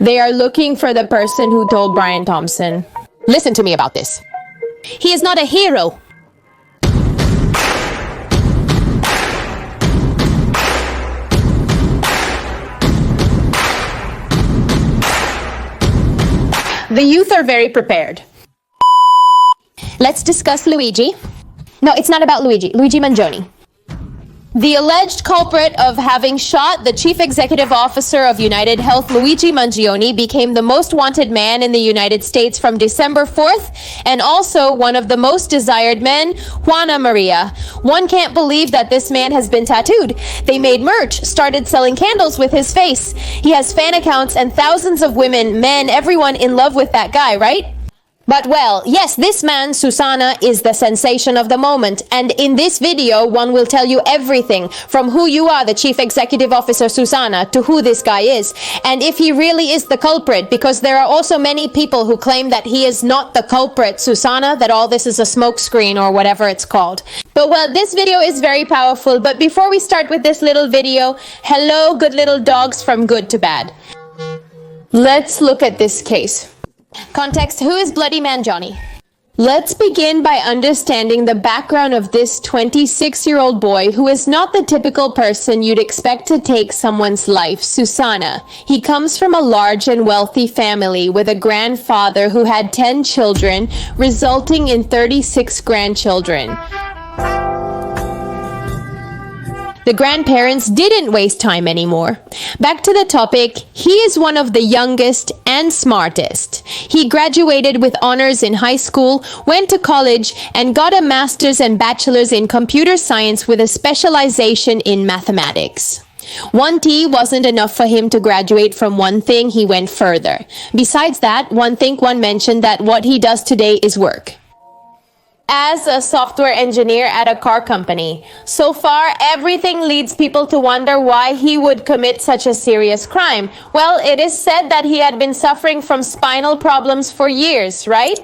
They are looking for the person who told Brian Thompson. Listen to me about this. He is not a hero. The youth are very prepared. Let's discuss Luigi. No, it's not about Luigi. Luigi Mangione. The alleged culprit of having shot the chief executive officer of United Health, Luigi Mangione, became the most wanted man in the United States from December 4th, and also one of the most desired men, Juana Maria. One can't believe that this man has been tattooed. They made merch, started selling candles with his face. He has fan accounts and thousands of women, men, everyone in love with that guy, right? But well, yes, this man, Susana, is the sensation of the moment. And in this video, one will tell you everything from who you are, the chief executive officer, Susana, to who this guy is. And if he really is the culprit, because there are also many people who claim that he is not the culprit, Susana, that all this is a smokescreen or whatever it's called. But well, this video is very powerful. But before we start with this little video, hello, good little dogs from good to bad. Let's look at this case. Context: who is Bloody Mangione? Let's begin by understanding the background of this 26-year-old boy who is not the typical person you'd expect to take someone's life, Susana. He comes from a large and wealthy family with a grandfather who had 10 children, resulting in 36 grandchildren. The grandparents didn't waste time anymore. Back to the topic, he is one of the youngest and smartest. He graduated with honors in high school, went to college, and got a master's and bachelor's in computer science with a specialization in mathematics. 1T wasn't enough for him to graduate from one thing, he went further. Besides that, one mentioned that what he does today is work as a software engineer at a car company. So far, everything leads people to wonder why he would commit such a serious crime. Well, it is said that he had been suffering from spinal problems for years, right?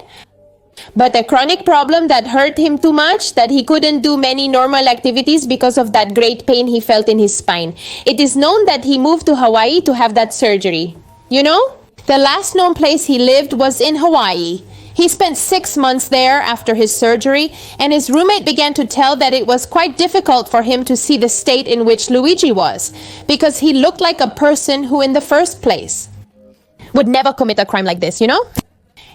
But a chronic problem that hurt him too much that he couldn't do many normal activities because of that great pain he felt in his spine. It is known that he moved to Hawaii to have that surgery. You know, the last known place he lived was in Hawaii. He spent 6 months there after his surgery, and his roommate began to tell that it was quite difficult for him to see the state in which Luigi was, because he looked like a person who in the first place would never commit a crime like this, you know?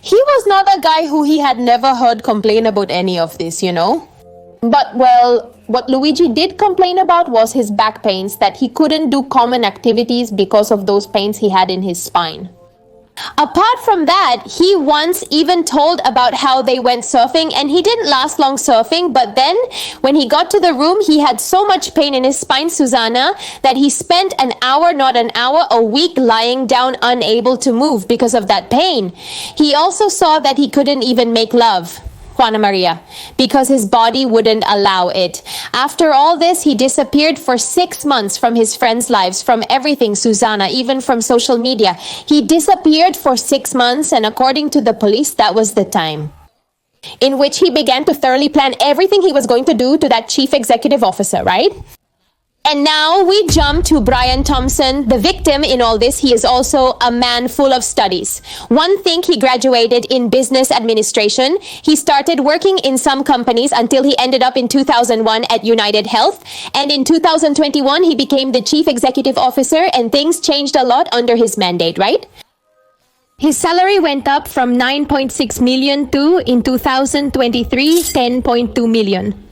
He was not a guy who he had never heard complain about any of this, you know? But well, what Luigi did complain about was his back pains, that he couldn't do common activities because of those pains he had in his spine. Apart from that, he once even told about how they went surfing, and he didn't last long surfing, but then when he got to the room, he had so much pain in his spine, Susana, that he spent an hour, not an hour, a week lying down unable to move because of that pain. He also saw that he couldn't even make love, Juana Maria, because his body wouldn't allow it. After all this, he disappeared for 6 months from his friends' lives, from everything, Susana, even from social media. He disappeared for 6 months, and according to the police, that was the time in which he began to thoroughly plan everything he was going to do to that chief executive officer, right? And now we jump to Brian Thompson, the victim in all this. He is also a man full of studies. One thing, he graduated in business administration. He started working in some companies until he ended up in 2001 at United Health. And in 2021, he became the chief executive officer, and things changed a lot under his mandate, right? His salary went up from 9.6 million to, in 2023, 10.2 million.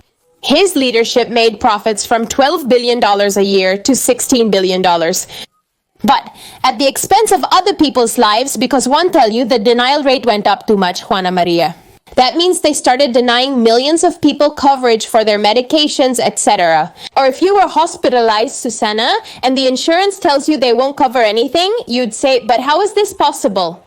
His leadership made profits from $12 billion a year to $16 billion. But at the expense of other people's lives, because one tell you the denial rate went up too much, Juana Maria. That means they started denying millions of people coverage for their medications, etc. Or if you were hospitalized, Susana, and the insurance tells you they won't cover anything, you'd say, but how is this possible?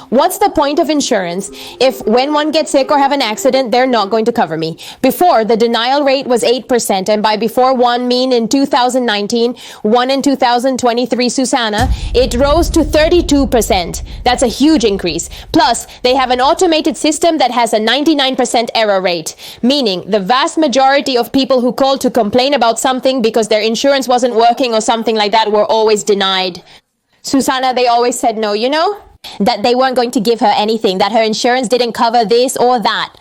What's the point of insurance if when one gets sick or have an accident, they're not going to cover me? Before, the denial rate was 8%, and by before one mean in 2019, one in 2023, Susana, it rose to 32%. That's a huge increase. Plus, they have an automated system that has a 99% error rate, meaning the vast majority of people who called to complain about something because their insurance wasn't working or something like that were always denied. Susanna, they always said no, you know? That they weren't going to give her anything, that her insurance didn't cover this or that.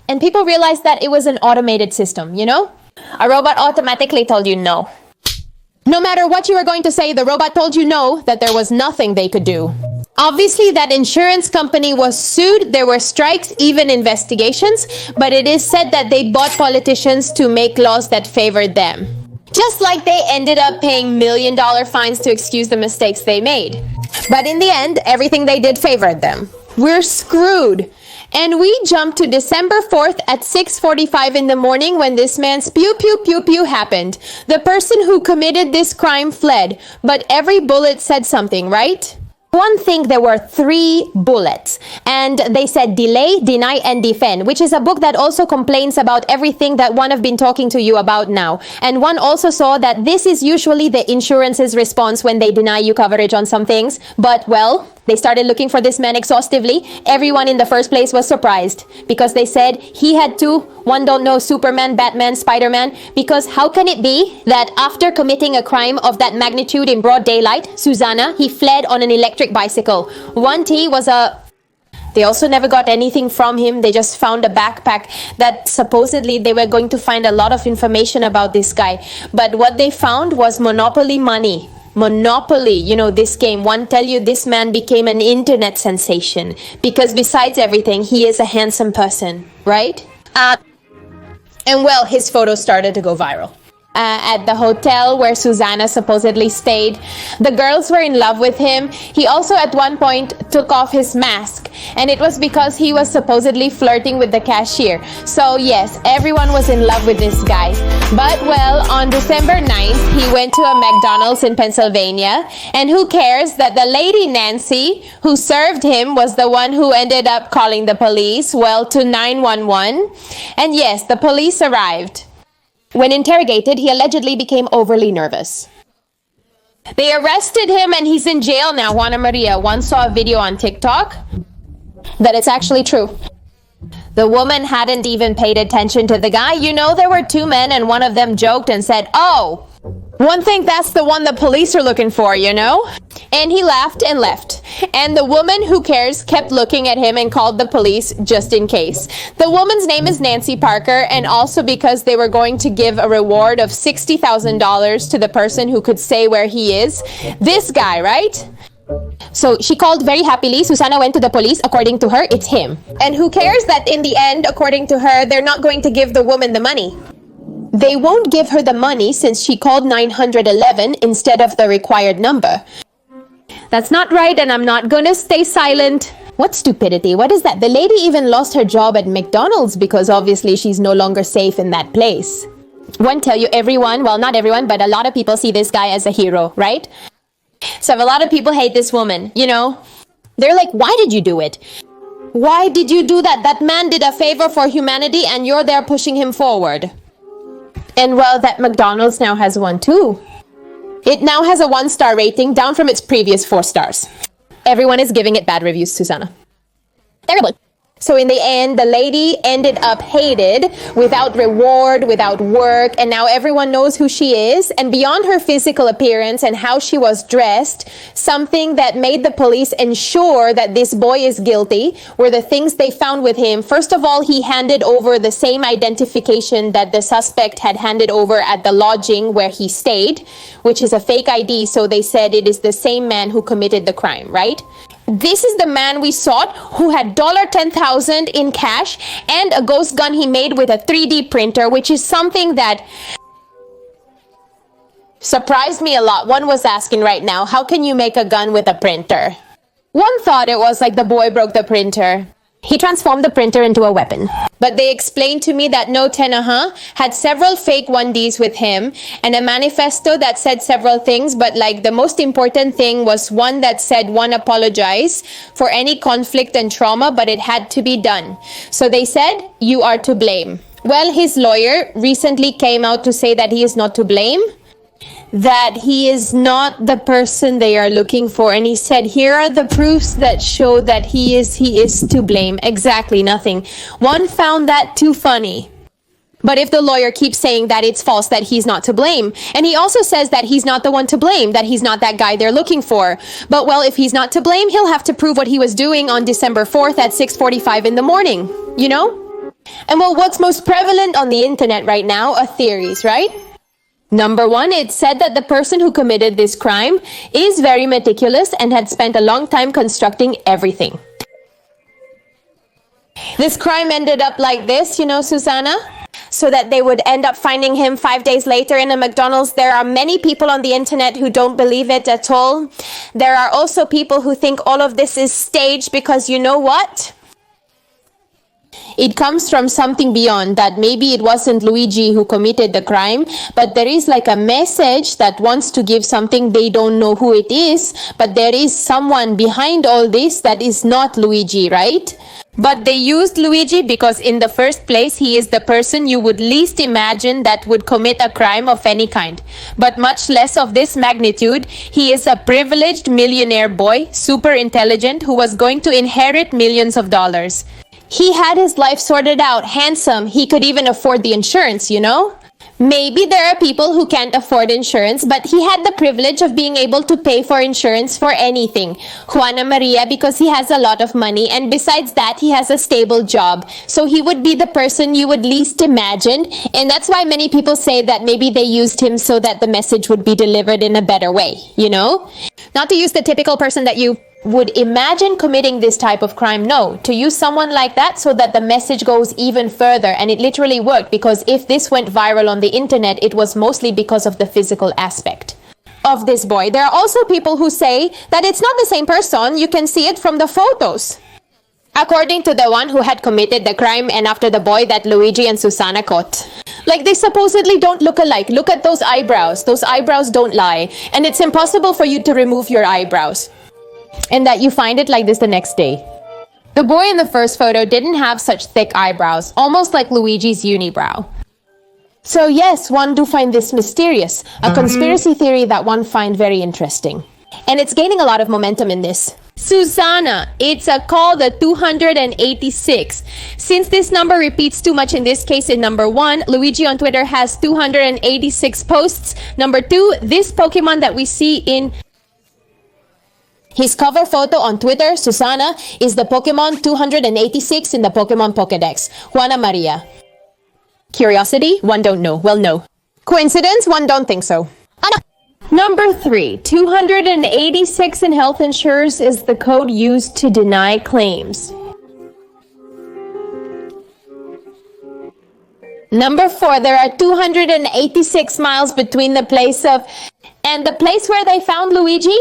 And people realized that it was an automated system, you know? A robot automatically told you no. No matter what you were going to say, the robot told you no, that there was nothing they could do. Obviously, that insurance company was sued. There were strikes, even investigations, but it is said that they bought politicians to make laws that favored them. Just like they ended up paying million-dollar fines to excuse the mistakes they made. But in the end, everything they did favored them. We're screwed. And we jump to December 4th at 6:45 in the morning when this man's pew pew pew pew happened. The person who committed this crime fled, but every bullet said something, right? One thing, there were 3 bullets, and they said delay, deny, and defend, which is a book that also complains about everything that one have been talking to you about now. And one also saw that this is usually the insurance's response when they deny you coverage on some things. But, well, they started looking for this man exhaustively. Everyone in the first place was surprised because they said he had one don't know, Superman, Batman, Spider-Man, because how can it be that after committing a crime of that magnitude in broad daylight, Susanna, he fled on an electric bicycle. 1T was They also never got anything from him. They just found a backpack that supposedly they were going to find a lot of information about this guy. But what they found was Monopoly money. Monopoly, you know, this game. One tell you this man became an internet sensation because besides everything, he is a handsome person, right? And well, his photos started to go viral. At the hotel where Susanna supposedly stayed, the girls were in love with him. He also at one point took off his mask, and it was because he was supposedly flirting with the cashier. So yes, everyone was in love with this guy. But well, on December 9th, he went to a McDonald's in Pennsylvania, and who cares that the lady Nancy who served him was the one who ended up calling the police, well, to 911. And yes, the police arrived. When interrogated, he allegedly became overly nervous. They arrested him and he's in jail now, Juana Maria. One saw a video on TikTok that it's actually true. The woman hadn't even paid attention to the guy. You know, there were 2 men and one of them joked and said, "Oh, one think that's the one the police are looking for, you know?" And he laughed and left. And the woman, who cares, kept looking at him and called the police just in case. The woman's name is Nancy Parker, and also because they were going to give a reward of $60,000 to the person who could say where he is. This guy, right? So she called very happily. Susanna went to the police. According to her, it's him. And who cares that in the end, according to her, they're not going to give the woman the money. They won't give her the money since she called 911 instead of the required number. That's not right, and I'm not gonna stay silent. What stupidity? What is that? The lady even lost her job at McDonald's because obviously she's no longer safe in that place. One tell you, everyone, well, not everyone, but a lot of people see this guy as a hero, right? So a lot of people hate this woman, you know? They're like, why did you do it? Why did you do that? That man did a favor for humanity and you're there pushing him forward. And well, that McDonald's now has one too. It now has a 1-star rating, down from its previous 4 stars. Everyone is giving it bad reviews, Susanna. Terrible. So in the end, the lady ended up hated, without reward, without work, and now everyone knows who she is. And beyond her physical appearance and how she was dressed, something that made the police ensure that this boy is guilty were the things they found with him. First of all, he handed over the same identification that the suspect had handed over at the lodging where he stayed, which is a fake ID, so they said it is the same man who committed the crime, right? This is the man we sought who had $10,000 in cash and a ghost gun he made with a 3D printer, which is something that surprised me a lot. One was asking right now, how can you make a gun with a printer? One thought it was like the boy broke the printer. He transformed the printer into a weapon. But they explained to me that No Tenaha had several fake 1Ds with him and a manifesto that said several things, but like the most important thing was one that said one apologize for any conflict and trauma, but it had to be done. So they said, you are to blame. Well, his lawyer recently came out to say that he is not to blame, that he is not the person they are looking for. And he said, here are the proofs that show that he is to blame. Exactly, nothing. One found that too funny. But if the lawyer keeps saying that it's false, that he's not to blame, and he also says that he's not the one to blame, that he's not that guy they're looking for. But well, if he's not to blame, he'll have to prove what he was doing on December 4th at 6:45 in the morning, you know? And well, what's most prevalent on the internet right now are theories, right? Number one, it's said that the person who committed this crime is very meticulous and had spent a long time constructing everything. This crime ended up like this, you know, Susanna? So that they would end up finding him 5 days later in a McDonald's. There are many people on the internet who don't believe it at all. There are also people who think all of this is staged because you know what? It comes from something beyond that. Maybe it wasn't Luigi who committed the crime, but there is like a message that wants to give something. They don't know who it is, but there is someone behind all this that is not Luigi, right? But they used Luigi because in the first place, he is the person you would least imagine that would commit a crime of any kind. But much less of this magnitude. He is a privileged millionaire boy, super intelligent, who was going to inherit millions of dollars. He had his life sorted out, handsome. He could even afford the insurance, you know? Maybe there are people who can't afford insurance, but he had the privilege of being able to pay for insurance for anything. Juana Maria, because he has a lot of money, and besides that, he has a stable job. So he would be the person you would least imagine, and that's why many people say that maybe they used him so that the message would be delivered in a better way, you know? Not to use the typical person that you would imagine committing this type of crime. No, to use someone like that so that the message goes even further. And it literally worked, because if this went viral on the internet, it was mostly because of the physical aspect of this boy. There are also people who say that it's not the same person. You can see it from the photos. According to the one who had committed the crime and after the boy that Luigi and Susanna caught. Like, they supposedly don't look alike. Look at those eyebrows. Those eyebrows don't lie. And it's impossible for you to remove your eyebrows. And that you find it like this the next day. The boy in the first photo didn't have such thick eyebrows, almost like Luigi's unibrow. So yes, one do find this mysterious, a conspiracy theory that one find very interesting. And it's gaining a lot of momentum in this. Susanna, it's a call the 286. Since this number repeats too much in this case, in number one, Luigi on Twitter has 286 posts. Number two, this Pokemon that we see in his cover photo on Twitter, Susanna, is the Pokemon 286 in the Pokemon Pokédex, Juana Maria. Curiosity? One don't know. Well, no. Coincidence? One don't think so. Number three, 286 in health insurers is the code used to deny claims. Number four, there are 286 miles between the place of and the place where they found Luigi.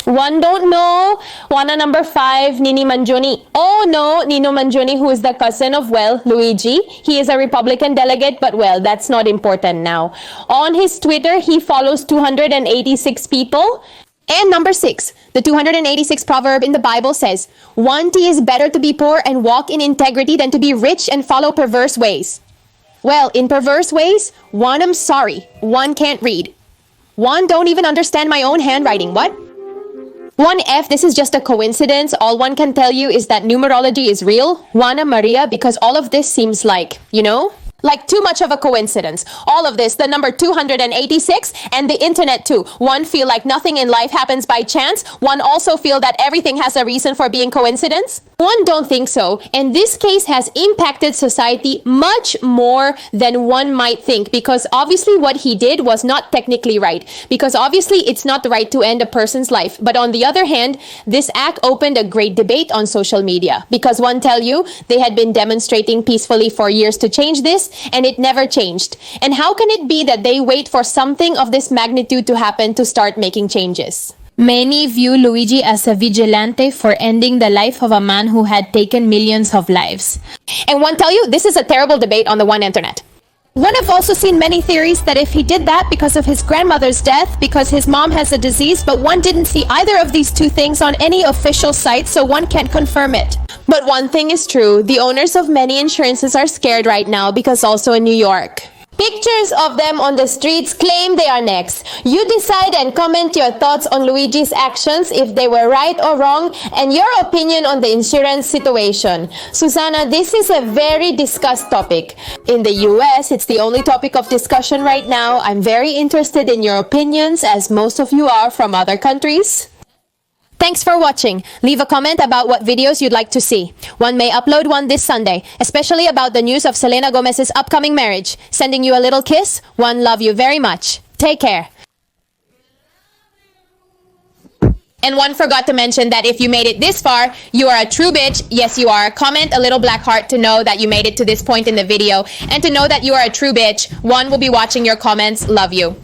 One don't know. Juana number five, Nini Mangioni. Oh no, Nino Mangioni, who is the cousin of, well, Luigi. He is a Republican delegate, but well, that's not important now. On his Twitter, he follows 286 people. And number six, the 286 proverb in the Bible says, "One is better to be poor and walk in integrity than to be rich and follow perverse ways." Well, in perverse ways, one, I'm sorry, one can't read. One don't even understand my own handwriting. What? One F, this is just a coincidence. All one can tell you is that numerology is real. Juana Maria, because all of this seems like, you know, like too much of a coincidence. All of this, the number 286 and the internet too. One feel like nothing in life happens by chance. One also feel that everything has a reason for being coincidence. One don't think so. And this case has impacted society much more than one might think, because obviously what he did was not technically right, because obviously it's not right to end a person's life. But on the other hand, this act opened a great debate on social media, because one tell you they had been demonstrating peacefully for years to change this, and it never changed. And how can it be that they wait for something of this magnitude to happen to start making changes? Many view Luigi as a vigilante for ending the life of a man who had taken millions of lives. And one tell you, this is a terrible debate on the one internet. One have also seen many theories that if he did that because of his grandmother's death, because his mom has a disease, but one didn't see either of these two things on any official site, so one can't confirm it. But one thing is true, the owners of many insurances are scared right now, because also in New York, Pictures of them on the streets claim they are next. You decide and comment your thoughts on Luigi's actions, if they were right or wrong, and your opinion on the insurance situation. Susanna, this is a very discussed topic. In the US, it's the only topic of discussion right now. I'm very interested in your opinions, as most of you are from other countries. Thanks for watching. Leave a comment about what videos you'd like to see. One may upload one this Sunday, especially about the news of Selena Gomez's upcoming marriage. Sending you a little kiss. One, love you very much. Take care. And one forgot to mention that if you made it this far, you are a true bitch. Yes, you are. Comment a little black heart to know that you made it to this point in the video and to know that you are a true bitch. One will be watching your comments. Love you.